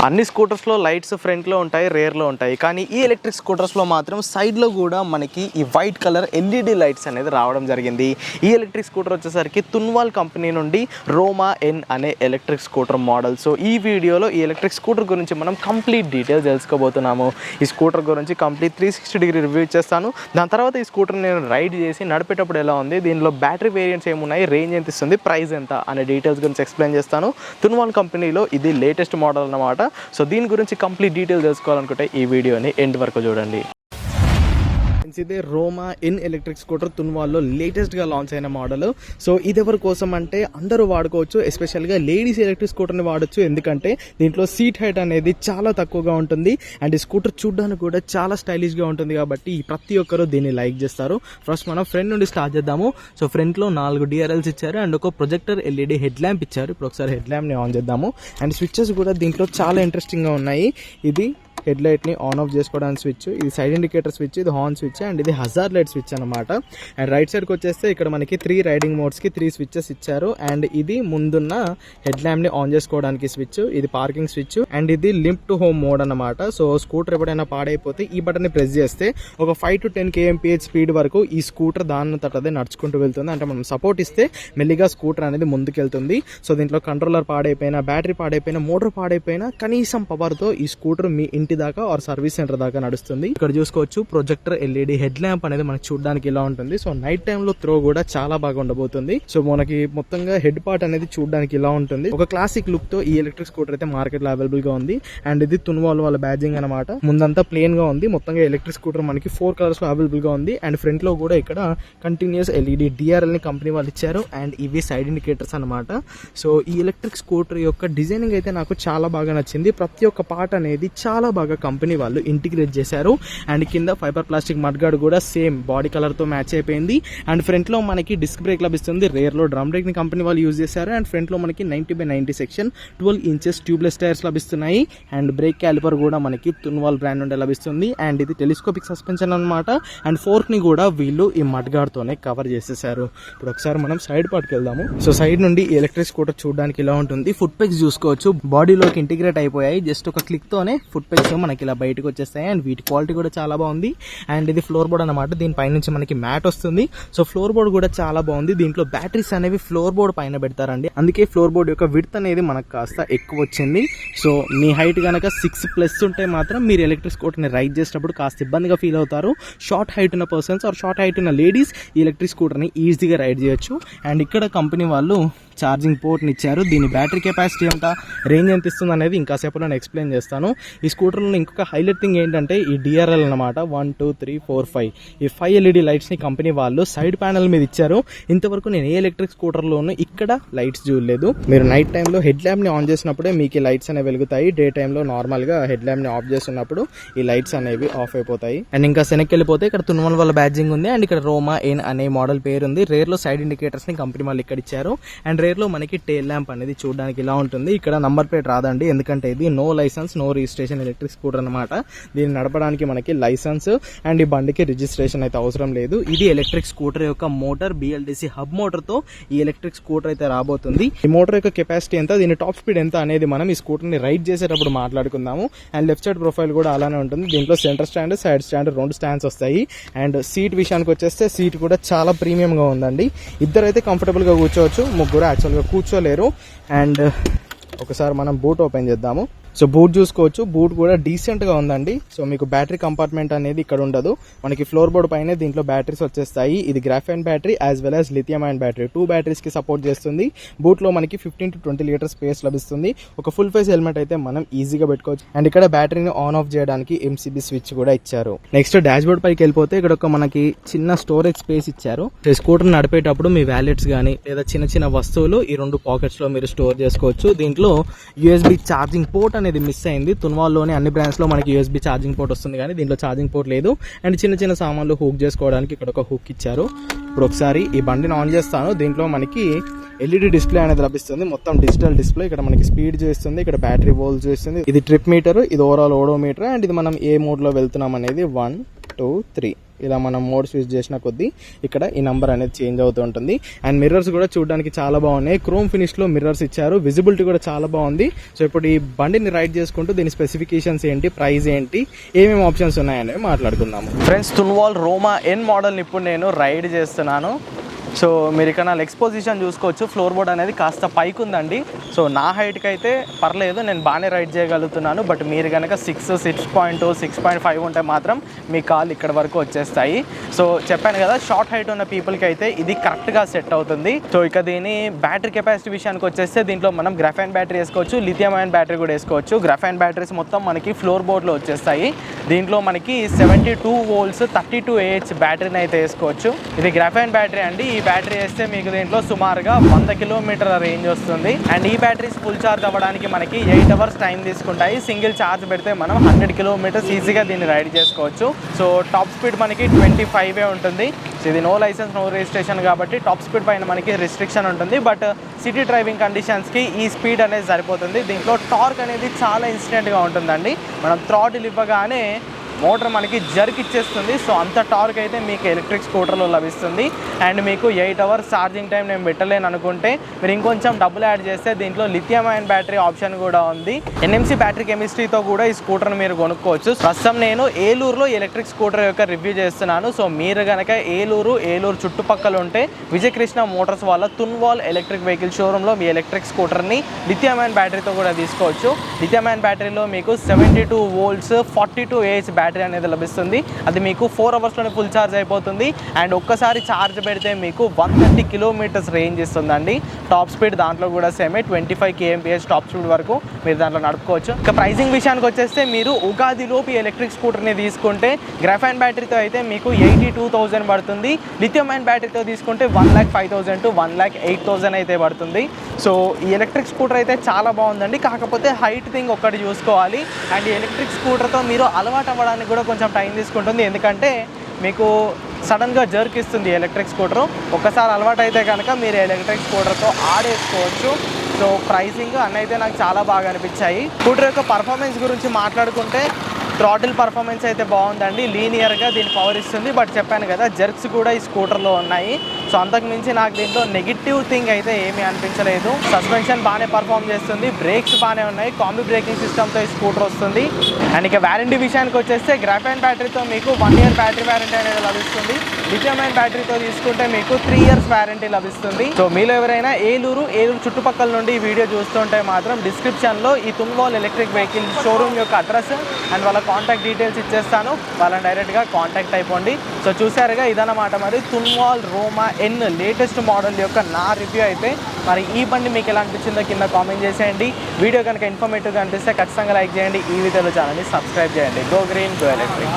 అన్ని స్కూటర్స్లో లైట్స్ ఫ్రంట్లో ఉంటాయి, రేర్లో ఉంటాయి. కానీ ఈ ఎలక్ట్రిక్ స్కూటర్స్లో మాత్రం సైడ్లో కూడా మనకి ఈ వైట్ కలర్ ఎల్ఈడి లైట్స్ అనేది రావడం జరిగింది. ఈ ఎలక్ట్రిక్ స్కూటర్ వచ్చేసరికి తున్వాల్ కంపెనీ నుండి రోమా ఎన్ అనే ఎలక్ట్రిక్ స్కూటర్ మోడల్. సో ఈ వీడియోలో ఈ ఎలక్ట్రిక్ స్కూటర్ గురించి మనం కంప్లీట్ డీటెయిల్స్ తెలుసుకోబోతున్నాము. ఈ స్కూటర్ గురించి కంప్లీట్ 360 డిగ్రీ రివ్యూ ఇచ్చేస్తాను. దాని తర్వాత ఈ స్కూటర్ నేను రైడ్ చేసి నడిపేటప్పుడు ఎలా ఉంది, దీనిలో బ్యాటరీ వేరియంట్స్ ఏమున్నాయి, రేంజ్ ఎంత ఇస్తుంది, ప్రైస్ ఎంత అనే డీటెయిల్స్ గురించి ఎక్స్ప్లెయిన్ చేస్తాను. తున్వాల్ కంపెనీలో ఇది లేటెస్ట్ మోడల్ అన్నమాట. సో దీని గురించి కంప్లీట్ డీటెయిల్ తెలుసుకోవాలనుకుంటే ఈ వీడియోని ఎండ్ వరకు చూడండి. ఇదే రోమా ఎన్ ఎలక్ట్రిక్ స్కూటర్ తున్వాల్లో లేటెస్ట్గా లాంచ్ అయిన మోడల్. సో ఇది ఎవరి కోసం అంటే అందరూ వాడుకోవచ్చు, ఎస్పెషల్గా లేడీస్ ఎలక్ట్రిక్ స్కూటర్ని వాడచ్చు. ఎందుకంటే దీంట్లో సీట్ హైట్ అనేది చాలా తక్కువగా ఉంటుంది అండ్ ఈ స్కూటర్ చూడడానికి కూడా చాలా స్టైలిష్గా ఉంటుంది. కాబట్టి ప్రతి ఒక్కరూ దీన్ని లైక్ చేస్తారు. ఫస్ట్ మనం ఫ్రంట్ నుండి స్టార్ట్ చేద్దాము. సో ఫ్రంట్లో 4 DRLs ఇచ్చారు అండ్ ఒక ప్రొజెక్టర్ ఎల్ఈడి హెడ్ ల్యాంప్ ఇచ్చారు. ఇప్పుడు ఒకసారి హెడ్ ల్యాంప్ని ఆన్ చేద్దాము. అండ్ స్విచ్చెస్ కూడా దీంట్లో చాలా ఇంట్రెస్టింగ్గా ఉన్నాయి. ఇది హెడ్ లైట్ని ఆన్ ఆఫ్ చేసుకోవడానికి స్విచ్, ఇది సైడ్ ఇండికేటర్ స్విచ్, ఇది హార్న్ స్విచ్ అండ్ ఇది హజార్ లైట్ స్విచ్ అనమాట. అండ్ రైట్ సైడ్కి వచ్చేస్తే ఇక్కడ మనకి 3 రైడింగ్ మోడ్స్కి 3 స్విచ్చెస్ ఇచ్చారు. అండ్ ఇది ముందున్న హెడ్ ల్యాంప్ని ఆన్ చేసుకోవడానికి స్విచ్, ఇది పార్కింగ్ స్విచ్ అండ్ ఇది లింప్ టు హోమ్ మోడ్ అనమాట. సో స్కూటర్ ఎప్పుడైనా పాడైపోతే ఈ బటన్ని ప్రెస్ చేస్తే ఒక 5 to 10 kmph స్పీడ్ వరకు ఈ స్కూటర్ దాని తటదే నడుచుకుంటూ వెళ్తుంది. అంటే మనం సపోర్ట్ ఇస్తే మెల్లిగా స్కూటర్ అనేది ముందుకెళ్తుంది. సో దీంట్లో కంట్రోలర్ పాడైపోయినా, బ్యాటరీ పాడైపోయినా, మోటార్ పాడైపోయినా కనీసం పవర్తో ఈ స్కూటర్ మీ ఇంటి దాకా ఆర్ సర్వీస్ సెంటర్ దాకా నడుస్తుంది. ఇక్కడ చూసుకోవచ్చు ప్రొజెక్టర్ ఎల్ఈడి హెడ్ ల్యాంప్ అనేది మనకి చూడడానికి ఇలా ఉంటుంది. సో నైట్ టైమ్ లో త్రో కూడా చాలా బాగా ఉండబోతుంది. సో మనకి మొత్తంగా హెడ్ పార్ట్ అనేది చూడడానికి ఇలా ఉంటుంది. ఒక క్లాసిక్ లుక్ తో ఈ ఎలక్ట్రిక్ స్కూటర్ అయితే మార్కెట్ లో అవైలబుల్ గా ఉంది. అండ్ ఇది తున్వాల్ వాళ్ళ బ్యాజింగ్ అనమాట. ముందంతా ప్లేన్ గా ఉంది. మొత్తంగా ఎలక్ట్రిక్ స్కూటర్ మనకి 4 కలర్స్ లో అవైలబుల్ గా ఉంది. అండ్ ఫ్రంట్ లో కూడా ఇక్కడ కంటిన్యూస్ ఎల్ఈడి DRL ని కంపెనీ వాళ్ళు ఇచ్చారు. అండ్ ఇవి సైడ్ ఇండికేటర్స్ అనమాట. సో ఈ ఎలక్ట్రిక్ స్కూటర్ యొక్క డిజైనింగ్ అయితే నాకు చాలా బాగా నచ్చింది. ప్రతి ఒక్క పార్ట్ అనేది చాలా బాగా కంపెనీ వాళ్ళు ఇంటిగ్రేట్ చేశారు. అండ్ కింద ఫైబర్ ప్లాస్టిక్ మడ్గార్డ్ కూడా సేమ్ బాడీ కలర్ తో మ్యాచ్ అయిపోయింది. అండ్ ఫ్రంట్ లో మనకి డిస్క్ బ్రేక్ లభిస్తుంది. రేర్ లో డ్రమ్ బ్రేక్ ని కంపెనీ వాళ్ళు యూజ్ చేశారు. అండ్ ఫ్రంట్ లో మనకి 90/90 సెక్షన్ 12 inches ట్యూబ్లెస్ టైర్స్ లభిస్తున్నాయి. అండ్ బ్రేక్ క్యాలిపర్ కూడా మనకి తున్వాల్ బ్రాండ్ నుండి లభిస్తుంది. అండ్ ఇది టెలిస్కోపిక్ సస్పెన్షన్ అనమాట. అండ్ ఫోర్క్ ని కూడా వీళ్ళు ఈ మడ్గార్డ్ తోనే కవర్ చేసేసారు. ఇప్పుడు ఒకసారి మనం సైడ్ పార్ట్కి వెళ్దాము. సో సైడ్ నుండి ఎలక్ట్రిక్ స్కూటర్ చూడడానికి ఇలా ఉంటుంది. ఫుట్ పెగ్స్ చూసుకోవచ్చు, బాడీలోకి ఇంటిగ్రేట్ అయిపోయాయి. జస్ట్ ఒక క్లిక్ తోనే ఫుట్ పెగ్స్ మనకి ఇలా బయటకు వచ్చేస్తాయి. అండ్ వీటి క్వాలిటీ కూడా చాలా బాగుంది. అండ్ ఇది ఫ్లోర్ బోర్డ్ అనమాట. దీనిపై నుంచి మనకి మ్యాట్ వస్తుంది. సో ఫ్లోర్ బోర్డ్ కూడా చాలా బాగుంది. దీంట్లో బ్యాటరీస్ అనేవి ఫ్లోర్ బోర్డ్ పైన పెడతారండి. అందుకే ఫ్లోర్ బోర్డ్ యొక్క విడ్త్ అనేది మనకు కాస్త ఎక్కువ వచ్చింది. సో మీ హైట్ కనుక 6+ ఉంటే మాత్రం మీరు ఎలక్ట్రిక్ స్కూటర్ని రైడ్ చేసినప్పుడు కాస్త ఇబ్బందిగా ఫీల్ అవుతారు. షార్ట్ హైట్ ఉన్న పర్సన్స్ ఆర్ షార్ట్ హైట్ ఉన్న లేడీస్ ఈ ఎలక్ట్రిక్ స్కూటర్ని ఈజీగా రైడ్ చేయొచ్చు. అండ్ ఇక్కడ కంపెనీ వాళ్ళు ఛార్జింగ్ పోర్ట్ని ఇచ్చారు. దీని బ్యాటరీ కెపాసిటీ ఎంత, రేంజ్ ఎంత ఇస్తుంది అనేది ఇంకా సేపు నేను ఎక్స్ప్లెయిన్ చేస్తాను. ఈ స్కూటర్లో ఇంకొక హైలైట్ థింగ్ ఏంటంటే ఈ DRL అనమాట. 1 2 3 4 5 ఈ 5 LED లైట్స్ ని కంపెనీ వాళ్ళు సైడ్ ప్యానల్ మీద ఇచ్చారు. ఇంతవరకు నేను ఏ ఎలక్ట్రిక్ స్కూటర్లోనూ ఇక్కడ లైట్స్ చూడలేదు. మీరు నైట్ టైంలో హెడ్ ల్యాంప్ ని ఆన్ చేసినప్పుడే మీకు ఈ లైట్స్ అనేవి వెలుగుతాయి. డే టైంలో నార్మల్ గా హెడ్ ల్యాంప్ ని ఆఫ్ చేస్తున్నప్పుడు ఈ లైట్స్ అనేవి ఆఫ్ అయిపోతాయి. అండ్ ఇంకా వెనక్కి వెళ్ళిపోతే ఇక్కడ తున్వాల్ వాళ్ళ బ్యాడ్జింగ్ ఉంది. అండ్ ఇక్కడ రోమా ఎన్ అనే మోడల్ పేరు ఉంది. రేర్ లో సైడ్ ఇండికేటర్స్ ని కంపెనీ వాళ్ళు ఇక్కడ ఇచ్చారు. అండ్ రేర్ లో మనకి టేల్ ల్యాంప్ అనేది చూడడానికి ఇలా ఉంటుంది. ఇక్కడ నంబర్ ప్లేట్ రాదండి, ఎందుకంటే ఇది no licence no registration electric scooter అనమాట. దీన్ని నడపడానికి మనకి లైసెన్స్ అండ్ ఈ బండికి రిజిస్ట్రేషన్ అయితే అవసరం లేదు. ఇది ఎలక్ట్రిక్ స్కూటర్ యొక్క మోటార్ BLDC హబ్ మోటార్ తో ఈ ఎలక్ట్రిక్ స్కూటర్ అయితే రాబోతుంది. ఈ మోటార్ యొక్క కెపాసిటీ ఎంత, దీని టాప్ స్పీడ్ ఎంత అనేది మనం ఈ స్కూటర్ ని రైడ్ చేసేటప్పుడు మాట్లాడుకుందాము. అండ్ లెఫ్ట్ సైడ్ ప్రొఫైల్ కూడా అలానే ఉంటుంది. దీంట్లో centre stand, side stand 2 stands వస్తాయి. అండ్ సీట్ విషయానికి వచ్చేస్తే సీట్ కూడా చాలా ప్రీమియం గా ఉందండి. ఇద్దరైతే కంఫర్టబుల్ గా కూర్చోవచ్చు, ముగ్గురు యాక్చువల్ గా కూర్చోలేరు. అండ్ ఒకసారి మనం బూట్ ఓపెన్ చేద్దాము. సో బూట్ చూసుకోవచ్చు, బూట్ కూడా డీసెంట్ గా ఉందండి. సో మీకు బ్యాటరీ కంపార్ట్మెంట్ అనేది ఇక్కడ ఉండదు. మనకి ఫ్లోర్ బోర్డ్ పైన దీంట్లో బ్యాటరీస్ వచ్చేస్తాయి. ఇది graphene battery as well as lithium అయన్ battery 2 batteries కి సపోర్ట్ చేస్తుంది. బూట్ లో మనకి 15 to 20 లీటర్ స్పేస్ లభిస్తుంది. ఒక ఫుల్ ఫేస్ హెల్మెట్ అయితే మనం ఈజీగా పెట్టుకోవచ్చు. అండ్ ఇక్కడ బ్యాటరీని ఆన్ ఆఫ్ చేయడానికి MCB స్విచ్ కూడా ఇచ్చారు. నెక్స్ట్ డాష్ బోర్డ్ పైకి వెళ్ళిపోతే ఇక్కడ ఒక మనకి చిన్న స్టోరేజ్ స్పేస్ ఇచ్చారు. స్కూటర్ నడిపేటప్పుడు మీ వ్యాలెట్స్ గానీ లేదా చిన్న చిన్న వస్తువులు ఈ 2 పాకెట్స్ లో మీరు స్టోర్ చేసుకోవచ్చు. దీంట్లో USB ఛార్జింగ్ పోర్ట్ అనేది మిస్ అయింది. తున్వాల్లోని అన్ని బ్రాండ్స్ లో మనకి USB ఛార్జింగ్ పోర్ట్ వస్తుంది, కానీ దీంట్లో ఛార్జింగ్ పోర్ట్ లేదు. అండ్ చిన్న చిన్న సామాన్లు హుక్ చేసుకోవడానికి ఇక్కడ ఒక హుక్ ఇచ్చారు. ఇప్పుడు ఒకసారి ఈ బండిని ఆన్ చేస్తాను. దీంట్లో మనకి LED డిస్ప్లే అనేది లభిస్తుంది. మొత్తం డిజిటల్ డిస్ప్లే. ఇక్కడ మనకి స్పీడ్ చేస్తుంది, ఇక్కడ బ్యాటరీ వోల్ట్ చేస్తుంది. ఇది ట్రిప్ మీటర్, ఇది ఓవరాల్ ఓడోమీటర్. అండ్ ఇది మనం ఏ మోడ్ లో వెళ్తున్నాం అనేది 1 2 3 ఇలా మనం మోడ్ స్విచ్ చేసిన కొద్దీ ఇక్కడ ఈ నంబర్ అనేది చేంజ్ అవుతూ ఉంటుంది. అండ్ మిర్రర్స్ కూడా చూడడానికి చాలా బాగున్నాయి. క్రోమ్ ఫినిష్ లో మిర్రర్స్ ఇచ్చారు. విజిబిలిటీ కూడా చాలా బాగుంది. సో ఇప్పుడు ఈ బండిని రైడ్ చేసుకుంటూ దీని స్పెసిఫికేషన్స్ ఏంటి, ప్రైస్ ఏంటి, ఏమేమి ఆప్షన్స్ ఉన్నాయనేవి మాట్లాడుకుందాము. ఫ్రెండ్స్, తున్వాల్ రోమా ఎన్ మోడల్ని ఇప్పుడు నేను రైడ్ చేస్తున్నాను. సో మీరు ఇక్కడ నా లెగ్స్ పొజిషన్ చూసుకోవచ్చు. ఫ్లోర్ బోర్డ్ అనేది కాస్త పైకి ఉందండి. సో నా హైట్కి అయితే పర్లేదు, నేను బాగానే రైడ్ చేయగలుగుతున్నాను. బట్ మీరు కనుక 6.5 ఉంటే మాత్రం మీ కాళ్ళు ఇక్కడ వరకు వచ్చేస్తాయి. సో చెప్పాను కదా, షార్ట్ హైట్ ఉన్న పీపుల్కి అయితే ఇది కరెక్ట్గా సెట్ అవుతుంది. సో ఇక దీని బ్యాటరీ కెపాసిటీ విషయానికి వచ్చేస్తే దీంట్లో మనం గ్రాఫైన్ బ్యాటరీ వేసుకోవచ్చు, లిథియం అయాన్ బ్యాటరీ కూడా వేసుకోవచ్చు. గ్రాఫైన్ బ్యాటరీస్ మొత్తం మనకి ఫ్లోర్ బోర్డ్లో వచ్చేస్తాయి. దీంట్లో మనకి 72 volts 32 Ah బ్యాటరీని అయితే వేసుకోవచ్చు. ఇది గ్రాఫైన్ బ్యాటరీ అండి. ఈ బ్యాటరీ వేస్తే మీకు దీంట్లో సుమారుగా 100 కిలోమీటర్ల రేంజ్ వస్తుంది. అండ్ ఈ బ్యాటరీస్ ఫుల్ ఛార్జ్ అవ్వడానికి మనకి 8 hours టైం తీసుకుంటాయి. సింగిల్ ఛార్జ్ పెడితే మనం 100 kilometers ఈజీగా దీన్ని రైడ్ చేసుకోవచ్చు. సో టాప్ స్పీడ్ మనకి 25 ఉంటుంది. సో ఇది నో లైసెన్స్ నో రిజిస్ట్రేషన్ కాబట్టి టాప్ స్పీడ్ పైన మనకి రిస్ట్రిక్షన్ ఉంటుంది. బట్ సిటీ డ్రైవింగ్ కండిషన్స్కి ఈ స్పీడ్ అనేది సరిపోతుంది. దీంట్లో టార్క్ అనేది చాలా ఇన్స్టెంట్గా ఉంటుందండి. మనం థ్రాటిల్ ఇవ్వగానే మోటార్ మనకి జర్క్ ఇచ్చేస్తుంది. సో అంత టార్క్ అయితే మీకు ఎలక్ట్రిక్ స్కూటర్లో లభిస్తుంది. అండ్ మీకు 8 hours ఛార్జింగ్ టైం నేను పెట్టలేను అనుకుంటే మీరు ఇంకొంచెం డబ్బులు యాడ్ చేస్తే దీంట్లో లిథియం అయాన్ బ్యాటరీ ఆప్షన్ కూడా ఉంది. NMC బ్యాటరీ కెమిస్ట్రీతో కూడా ఈ స్కూటర్ని మీరు కొనుక్కోవచ్చు. ప్రస్తుతం నేను ఏలూరులో ఎలక్ట్రిక్ స్కూటర్ యొక్క రివ్యూ చేస్తున్నాను. సో మీరు కనుక ఏలూరు చుట్టుపక్కల ఉంటే విజయకృష్ణ మోటార్స్ వాళ్ళ తున్వాల్ ఎలక్ట్రిక్ వెహికల్ షోరూంలో మీ ఎలక్ట్రిక్ స్కూటర్ని లిథియం అయాన్ బ్యాటరీతో కూడా తీసుకోవచ్చు. లిథియం అయాన్ బ్యాటరీలో మీకు 72 volts 42 Ah బ్యాటరీ అనేది లభిస్తుంది. అది మీకు 4 hours ఫుల్ ఛార్జ్ అయిపోతుంది. అండ్ ఒక్కసారి ఛార్జ్ పెడితే మీకు 130 kilometers రేంజ్ ఇస్తుందండి. టాప్ స్పీడ్ దాంట్లో కూడా సేమే 25 kmph టాప్ స్పీడ్ వరకు మీరు దాంట్లో నడుపుకోవచ్చు. ఇక ప్రైసింగ్ విషయానికి వచ్చేస్తే మీరు ఉగాదిలోపు ఎలక్ట్రిక్ స్కూటర్ని తీసుకుంటే గ్రాఫైన్ బ్యాటరీతో అయితే మీకు 82,000 పడుతుంది. లిథియం అయాన్ బ్యాటరీతో తీసుకుంటే 1,05,000 to 1,08,000 అయితే పడుతుంది. సో ఈ ఎలక్ట్రిక్ స్కూటర్ అయితే చాలా బాగుందండి. కాకపోతే హైట్ థింగ్ ఒక్కటి చూసుకోవాలి. అండ్ ఈ ఎలక్ట్రిక్ స్కూటర్తో మీరు అలవాటు అవ్వడానికి కూడా కొంచెం టైం తీసుకుంటుంది. ఎందుకంటే మీకు సడన్గా జర్క్ ఇస్తుంది ఎలక్ట్రిక్ స్కూటరు. ఒక్కసారి అలవాటు అయితే కనుక మీరు ఎలక్ట్రిక్ స్కూటర్తో ఆడేసుకోవచ్చు. సో ప్రైసింగ్ అన్నీ అయితే నాకు చాలా బాగా అనిపించాయి. స్కూటర్ యొక్క పర్ఫార్మెన్స్ గురించి మాట్లాడుకుంటే థ్రాటిల్ పర్ఫార్మెన్స్ అయితే బాగుందండి. లీనియర్గా దీని పవర్ ఇస్తుంది. బట్ చెప్పాను కదా, జర్క్స్ కూడా ఈ స్కూటర్లో ఉన్నాయి. సో అంతకు మించి నాకు దీంట్లో నెగిటివ్ థింగ్ అయితే ఏమీ అనిపించలేదు. సస్పెన్షన్ బాగానే పర్ఫామ్ చేస్తుంది, బ్రేక్స్ బాగానే ఉన్నాయి, కాంబీ బ్రేకింగ్ సిస్టమ్తో ఈ స్కూటర్ వస్తుంది. అండ్ ఇక వ్యారంటీ విషయానికి వచ్చేస్తే గ్రాఫైన్ బ్యాటరీతో మీకు 1 year బ్యాటరీ వ్యారంటీ అనేది లభిస్తుంది. లిథియం అయాన్ బ్యాటరీతో తీసుకుంటే మీకు 3 years వ్యారంటీ లభిస్తుంది. సో మీలో ఎవరైనా ఏలూరు చుట్టుపక్కల నుండి ఈ వీడియో చూస్తుంటే మాత్రం డిస్క్రిప్షన్లో ఈ తున్వాల్ ఎలక్ట్రిక్ వెహికల్ షోరూమ్ యొక్క అడ్రస్ అండ్ వాళ్ళ కాంటాక్ట్ డీటెయిల్స్ ఇచ్చేస్తాను. వాళ్ళని డైరెక్ట్గా కాంటాక్ట్ అయిపోండి. సో చూసారుగా, ఇదన్నమాట మరి తున్వాల్ రోమా ఎన్ లేటెస్ట్ మోడల్ యొక్క నా రివ్యూ అయితే. మరి ఈ బండి మీకు ఎలా అనిపించిందో కింద కామెంట్ చేసేయండి. వీడియో కనుక ఇన్ఫర్మేటివ్గా అనిపిస్తే ఖచ్చితంగా లైక్ చేయండి. ఈ వీడియోలో ఛానల్ని సబ్స్క్రైబ్ చేయండి. Go green go electric.